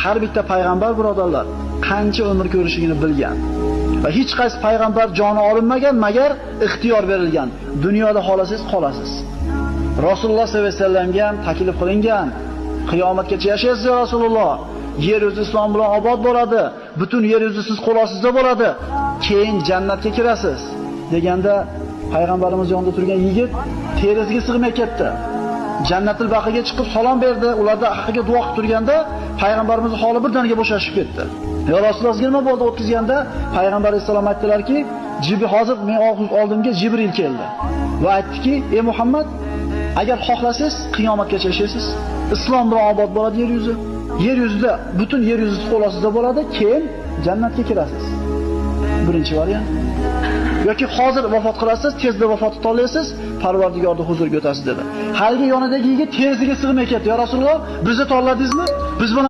har bitta payg'ambar birodarlar qancha umr ko'rishligini bilgan. Va hech qaysi payg'ambar joni olinmagan magar ixtiyor berilgan. Dunyoda xolasangiz qolasiz. Rasululloh sollallohu alayhi vasallamga ham taklif qilingan. Qiyomatgacha yashaysiz ya Rasululloh. Yer yuzi islom bilan obod bo'ladi. Butun yer yuzi siz qo'l ostida bo'ladi. Keyin jannatga kirasiz deganda payg'ambarimiz yonida turgan yigit terisiga sig'may ketdi. Jannatul baqiga chiqib salom berdi. Ularda haqqiga duo qilib turganda payg'ambarimiz holi birdaniga bo'shashib ketdi. Ya Rasululloh nima bo'ldi o'tkazganda payg'ambar alayhisalom aytdilarki, hozir men oldimga Jibril keldi va aytdiki, ey Muhammad, agar xohlasangiz qiyomatgacha yashaysiz, islom bilan obod bo'ladi yer yuzi. Yer yuzida butun yer yuzi qo'l ostida bo'ladi, keyin jannatga kirasiz. Birinchi variant. Yoki hozir vafot qilasiz, tezda vafot eta olasiz, Parvardigorning huzuriga o'tasiz dedi. Haligi yonidagi yigit terisiga sig'may ketdi. Ya Rasululloh, bizni tanladingizmi? Biz buni